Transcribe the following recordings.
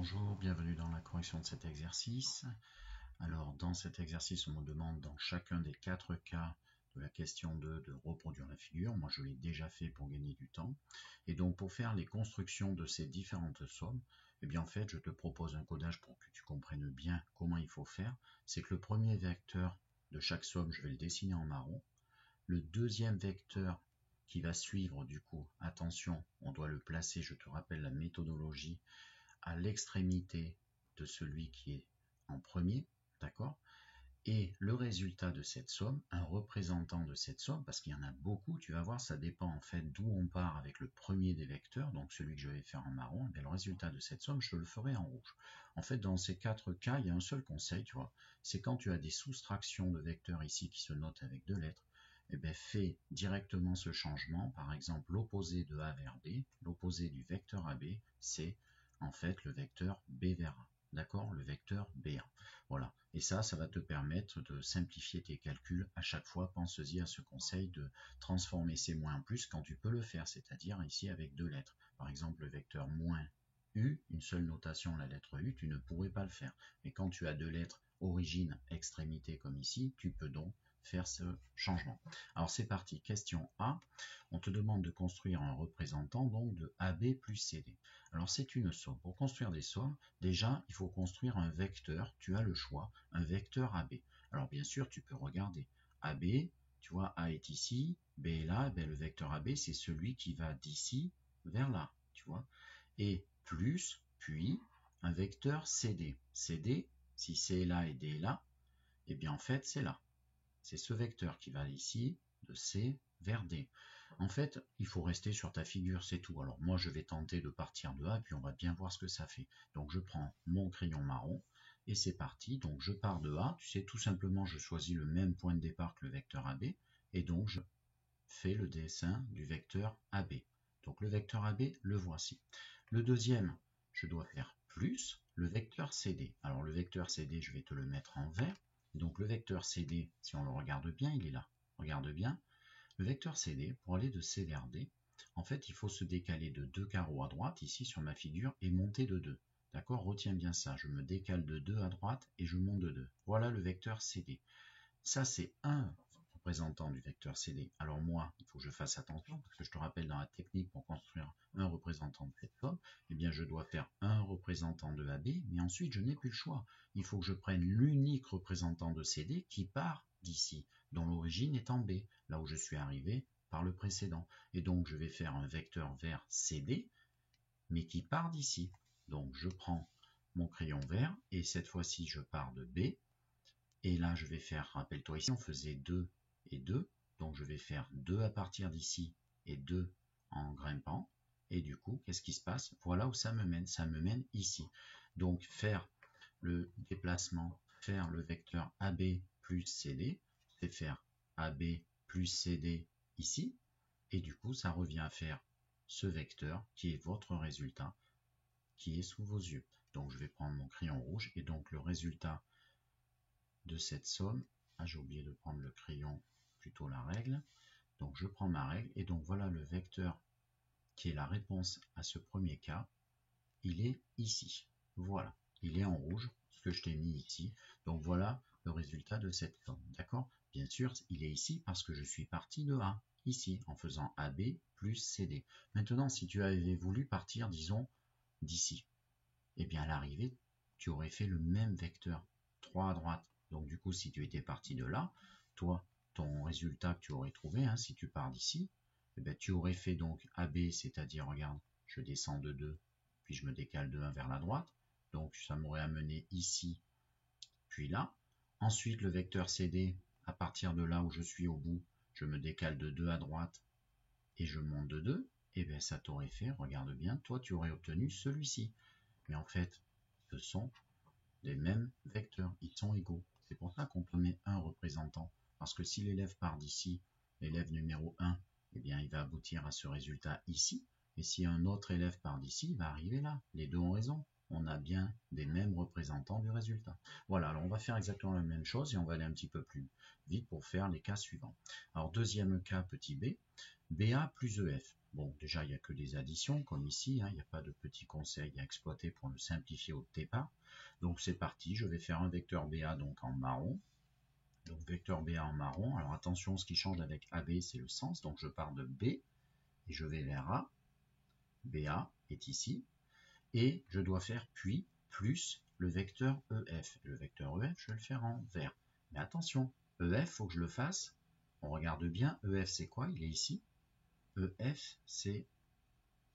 Bonjour, bienvenue dans la correction de cet exercice. Alors dans cet exercice, on me demande dans chacun des 4 cas de la question 2 de reproduire la figure. Moi je l'ai déjà fait pour gagner du temps. Et donc pour faire les constructions de ces différentes sommes, eh bien en fait je te propose un codage pour que tu comprennes bien comment il faut faire. C'est que le premier vecteur de chaque somme, je vais le dessiner en marron. Le deuxième vecteur qui va suivre, du coup, attention, on doit le placer, je te rappelle la méthodologie, à l'extrémité de celui qui est en premier, d'accord? Et le résultat de cette somme, un représentant de cette somme, parce qu'il y en a beaucoup, tu vas voir, ça dépend en fait d'où on part avec le premier des vecteurs, donc celui que je vais faire en marron, et le résultat de cette somme, je le ferai en rouge. En fait, dans ces 4 cas, il y a un seul conseil, tu vois, c'est quand tu as des soustractions de vecteurs ici qui se notent avec 2 lettres, eh bien, fais directement ce changement, par exemple l'opposé de A vers B, l'opposé du vecteur AB, c'est en fait le vecteur B vers A, d'accord, le vecteur B1. Voilà, et ça va te permettre de simplifier tes calculs à chaque fois. Pense-y à ce conseil de transformer ces moins en plus quand tu peux le faire, c'est-à-dire ici avec 2 lettres. Par exemple, le vecteur moins U, une seule notation, la lettre U, tu ne pourrais pas le faire. Mais quand tu as 2 lettres, origine, extrémité comme ici, tu peux donc faire ce changement. Alors c'est parti, question A, on te demande de construire un représentant donc de AB plus CD. Alors c'est une somme. Pour construire des sommes, déjà il faut construire un vecteur, tu as le choix, un vecteur AB. Alors bien sûr tu peux regarder AB, tu vois A est ici, B est là, ben, le vecteur AB c'est celui qui va d'ici vers là, tu vois. Et plus, puis un vecteur CD. CD, si C est là et D est là, et bien en fait c'est là. C'est ce vecteur qui va ici, de C vers D. En fait, il faut rester sur ta figure, c'est tout. Alors moi, je vais tenter de partir de A, puis on va bien voir ce que ça fait. Donc je prends mon crayon marron, et c'est parti. Donc je pars de A, tu sais, tout simplement, je choisis le même point de départ que le vecteur AB, et donc je fais le dessin du vecteur AB. Donc le vecteur AB, le voici. Le deuxième, je dois faire plus le vecteur CD. Alors le vecteur CD, je vais te le mettre en vert. Donc le vecteur CD, si on le regarde bien, il est là. Regarde bien. Le vecteur CD, pour aller de C vers D, en fait, il faut se décaler de 2 carreaux à droite, ici sur ma figure, et monter de 2. D'accord? Retiens bien ça. Je me décale de 2 à droite et je monte de 2. Voilà le vecteur CD. Ça, c'est un représentant du vecteur CD. Alors moi, il faut que je fasse attention, parce que je te rappelle dans la technique pour construire un représentant de cette somme, eh bien je dois faire un représentant de AB, mais ensuite je n'ai plus le choix. Il faut que je prenne l'unique représentant de CD qui part d'ici, dont l'origine est en B, là où je suis arrivé par le précédent. Et donc je vais faire un vecteur vert CD, mais qui part d'ici. Donc je prends mon crayon vert, et cette fois-ci je pars de B, et là, je vais faire, rappelle-toi ici, on faisait 2 et 2. Donc, je vais faire 2 à partir d'ici et 2 en grimpant. Et du coup, qu'est-ce qui se passe? Voilà où ça me mène. Ça me mène ici. Donc, faire le déplacement, faire le vecteur AB plus CD, c'est faire AB plus CD ici. Et du coup, ça revient à faire ce vecteur qui est votre résultat, qui est sous vos yeux. Donc, je vais prendre mon crayon rouge. Et donc, le résultat de cette somme, j'ai oublié de prendre le crayon, plutôt la règle, donc je prends ma règle, et donc voilà le vecteur qui est la réponse à ce premier cas, il est ici, voilà, il est en rouge, ce que je t'ai mis ici, donc voilà le résultat de cette somme, d'accord? Bien sûr, il est ici parce que je suis parti de A, ici, en faisant AB plus CD. Maintenant, si tu avais voulu partir, disons, d'ici, et bien à l'arrivée, tu aurais fait le même vecteur, 3 à droite. Donc du coup, si tu étais parti de là, toi, ton résultat que tu aurais trouvé, hein, si tu pars d'ici, eh bien, tu aurais fait donc AB, c'est-à-dire, regarde, je descends de 2, puis je me décale de 1 vers la droite. Donc ça m'aurait amené ici, puis là. Ensuite, le vecteur CD, à partir de là où je suis au bout, je me décale de 2 à droite et je monte de 2. Et bien ça t'aurait fait, regarde bien, toi tu aurais obtenu celui-ci. Mais en fait, ce sont les mêmes vecteurs, ils sont égaux. C'est pour ça qu'on te met un représentant. Parce que si l'élève part d'ici, l'élève numéro 1, eh bien, il va aboutir à ce résultat ici. Et si un autre élève part d'ici, il va arriver là. Les deux ont raison. on a bien des mêmes représentants du résultat. Voilà, alors on va faire exactement la même chose et on va aller un petit peu plus vite pour faire les cas suivants. Alors deuxième cas, petit b, BA plus EF. Bon, déjà, il n'y a que des additions, comme ici, hein, il n'y a pas de petits conseils à exploiter pour le simplifier au départ. Donc c'est parti, je vais faire un vecteur BA donc en marron. Donc vecteur BA en marron, alors attention, ce qui change avec AB, c'est le sens, donc je pars de B, et je vais vers A, BA est ici, et je dois faire puis plus le vecteur EF. Le vecteur EF, je vais le faire en vert. Mais attention, EF, faut que je le fasse. On regarde bien, EF c'est quoi? Il est ici. EF c'est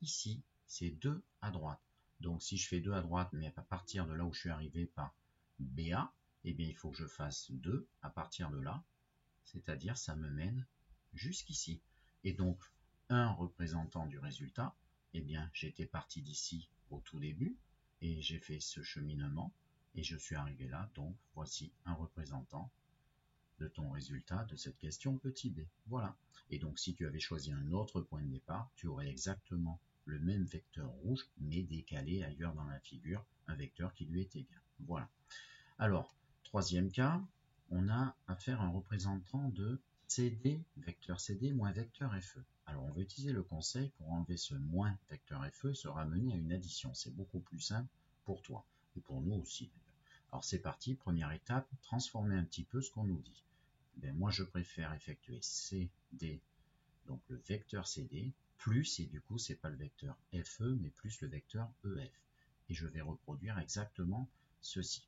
ici, c'est 2 à droite. Donc si je fais 2 à droite, mais à partir de là où je suis arrivé par BA, eh bien il faut que je fasse 2 à partir de là, c'est-à-dire ça me mène jusqu'ici. Et donc, un représentant du résultat, eh bien j'étais parti d'ici au tout début, et j'ai fait ce cheminement, et je suis arrivé là, donc voici un représentant de ton résultat de cette question petit b. Voilà. Et donc si tu avais choisi un autre point de départ, tu aurais exactement le même vecteur rouge, mais décalé ailleurs dans la figure, un vecteur qui lui est égal. Voilà. Alors, troisième cas, on a à faire un représentant de CD, vecteur CD moins vecteur FE. Alors on va utiliser le conseil pour enlever ce moins vecteur FE et se ramener à une addition. C'est beaucoup plus simple pour toi et pour nous aussi. Alors c'est parti, première étape, transformer un petit peu ce qu'on nous dit. Ben, moi je préfère effectuer CD, donc le vecteur CD, plus, et du coup c'est pas le vecteur FE, mais plus le vecteur EF. Et je vais reproduire exactement ceci.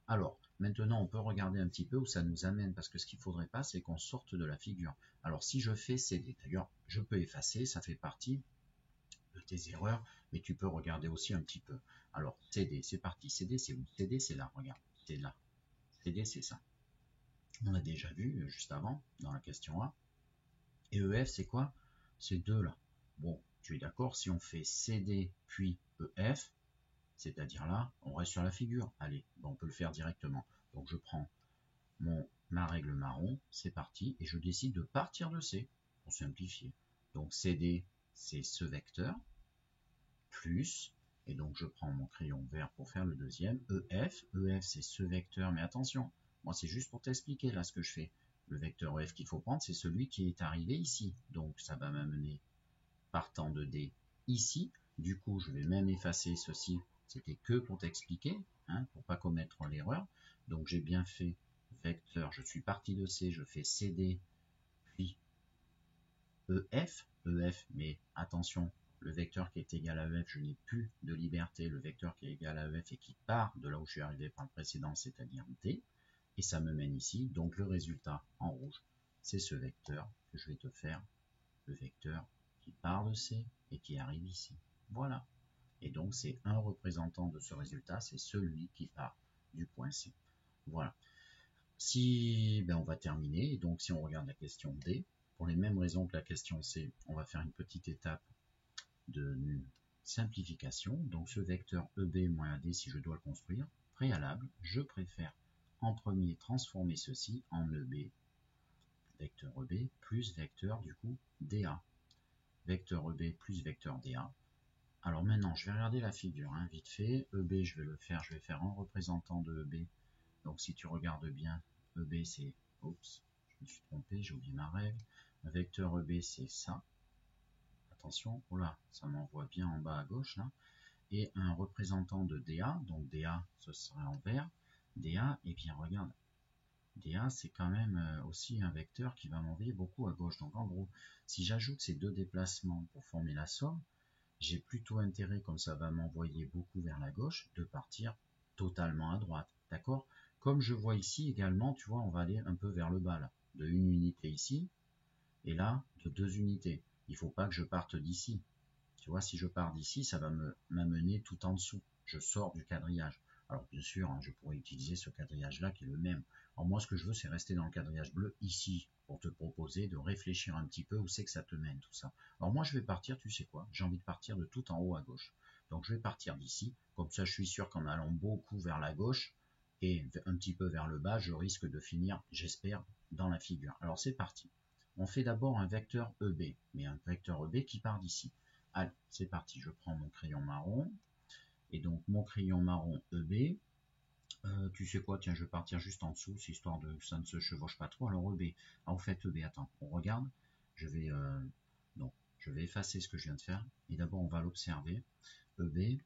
Alors, maintenant on peut regarder un petit peu où ça nous amène, parce que ce qu'il ne faudrait pas, c'est qu'on sorte de la figure. Alors si je fais CD, d'ailleurs je peux effacer, ça fait partie de tes erreurs, mais tu peux regarder aussi un petit peu. Alors CD, c'est parti, CD c'est où? CD c'est là, regarde, c'est là. CD c'est ça. On a déjà vu juste avant, dans la question A. Et EF, c'est quoi? C'est 2 là. Bon, tu es d'accord, si on fait CD puis EF, c'est-à-dire là, on reste sur la figure. Allez, on peut le faire directement. Donc je prends ma règle marron, c'est parti, et je décide de partir de C, pour simplifier. Donc CD, c'est ce vecteur, plus, et donc je prends mon crayon vert pour faire le deuxième, EF c'est ce vecteur, mais attention, moi c'est juste pour t'expliquer là ce que je fais. Le vecteur EF qu'il faut prendre, c'est celui qui est arrivé ici, donc ça va m'amener partant de D ici, du coup je vais même effacer ceci, c'était que pour t'expliquer, hein, pour pas commettre l'erreur, donc j'ai bien fait vecteur, je suis parti de C, je fais CD, puis EF, mais attention, le vecteur qui est égal à EF, je n'ai plus de liberté, le vecteur qui est égal à EF et qui part de là où je suis arrivé par le précédent, c'est-à-dire D, et ça me mène ici, donc le résultat en rouge, c'est ce vecteur que je vais te faire, le vecteur qui part de C et qui arrive ici. Voilà. Et donc c'est un représentant de ce résultat, c'est celui qui part du point C. Voilà. Si on va terminer, et donc si on regarde la question D, pour les mêmes raisons que la question C, on va faire une petite étape de simplification. Donc ce vecteur EB moins AD, si je dois le construire, préalable, je préfère en premier transformer ceci en EB, vecteur EB, plus vecteur du coup DA. Vecteur EB plus vecteur DA. Alors maintenant, je vais regarder la figure, hein, vite fait. EB, je vais faire un représentant de EB. Donc si tu regardes bien, EB c'est, oups, je me suis trompé, j'ai oublié ma règle. Un vecteur EB c'est ça. Attention, oh là, ça m'envoie bien en bas à gauche là. Et un représentant de DA, donc DA ce serait en vert. DA, et bien regarde, DA c'est quand même aussi un vecteur qui va m'envoyer beaucoup à gauche. Donc en gros, si j'ajoute ces deux déplacements pour former la somme, j'ai plutôt intérêt, comme ça va m'envoyer beaucoup vers la gauche, de partir totalement à droite. D'accord? Comme je vois ici également, tu vois, on va aller un peu vers le bas là, de 1 unité ici, et là, de 2 unités. Il ne faut pas que je parte d'ici. Tu vois, si je pars d'ici, ça va m'amener tout en dessous. Je sors du quadrillage. Alors bien sûr, hein, je pourrais utiliser ce quadrillage-là qui est le même. Alors moi, ce que je veux, c'est rester dans le quadrillage bleu ici, pour te proposer de réfléchir un petit peu où c'est que ça te mène, tout ça. Alors moi, je vais partir, tu sais quoi, j'ai envie de partir de tout en haut à gauche. Donc je vais partir d'ici, comme ça je suis sûr qu'en allant beaucoup vers la gauche, et un petit peu vers le bas, je risque de finir, j'espère, dans la figure. Alors c'est parti. On fait d'abord un vecteur EB, mais un vecteur EB qui part d'ici. Allez, c'est parti, je prends mon crayon marron, Et donc mon crayon marron EB, tu sais quoi, tiens, je vais partir juste en dessous, histoire de que ça ne se chevauche pas trop. Alors EB, ah, au fait EB, attends, on regarde, je vais, je vais effacer ce que je viens de faire, et d'abord on va l'observer. EB,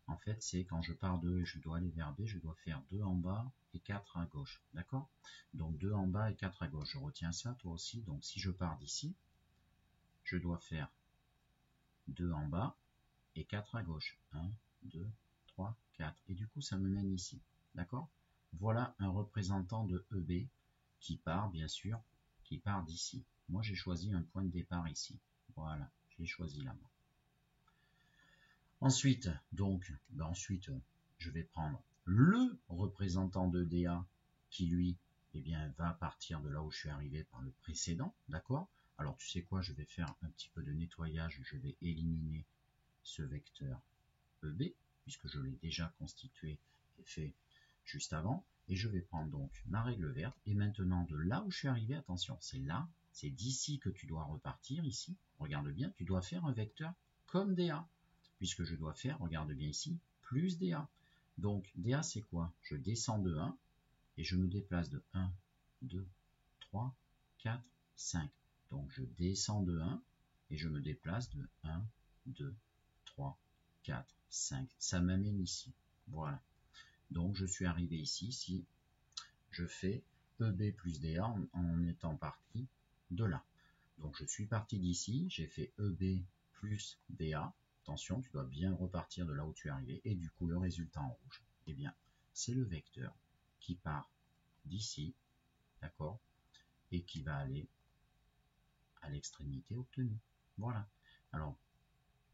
en fait, c'est quand je pars de E et je dois aller vers B, je dois faire 2 en bas et 4 à gauche, d'accord? Donc 2 en bas et 4 à gauche, je retiens ça, toi aussi, donc si je pars d'ici, je dois faire 2 en bas et 4 à gauche, 1, 2, 3, 4, et du coup ça me mène ici, d'accord? Voilà un représentant de EB qui part, bien sûr, qui part d'ici. Moi j'ai choisi un point de départ ici, voilà, je l'ai choisi là. Ensuite, donc, je vais prendre le représentant de DA qui, lui, eh bien, va partir de là où je suis arrivé par le précédent, d'accord? Alors, tu sais quoi, je vais faire un petit peu de nettoyage, je vais éliminer ce vecteur EB, puisque je l'ai déjà constitué et fait juste avant, et je vais prendre donc ma règle verte, et maintenant, de là où je suis arrivé, attention, c'est là, c'est d'ici que tu dois repartir, ici, regarde bien, tu dois faire un vecteur comme DA, puisque je dois faire, regarde bien ici, plus DA. Donc DA c'est quoi? Je descends de 1 et je me déplace de 1, 2, 3, 4, 5. Donc je descends de 1 et je me déplace de 1, 2, 3, 4, 5. Ça m'amène ici. Voilà. Donc je suis arrivé ici, si je fais EB plus DA en étant parti de là. Donc je suis parti d'ici, j'ai fait EB plus DA. Attention, tu dois bien repartir de là où tu es arrivé. Et du coup, le résultat en rouge, eh bien, c'est le vecteur qui part d'ici, d'accord, et qui va aller à l'extrémité obtenue. Voilà. Alors,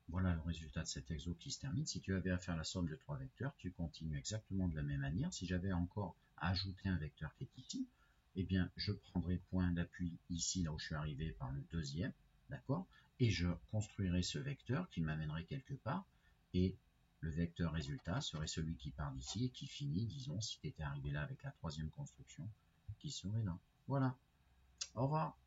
voilà le résultat de cet exo qui se termine. Si tu avais à faire la somme de 3 vecteurs, tu continues exactement de la même manière. Si j'avais encore à ajouter un vecteur qui est ici, eh bien, je prendrai point d'appui ici, là où je suis arrivé par le deuxième, d'accord, et je construirai ce vecteur qui m'amènerait quelque part, et le vecteur résultat serait celui qui part d'ici et qui finit, disons, si tu étais arrivé là avec la troisième construction, qui serait là. Voilà. Au revoir.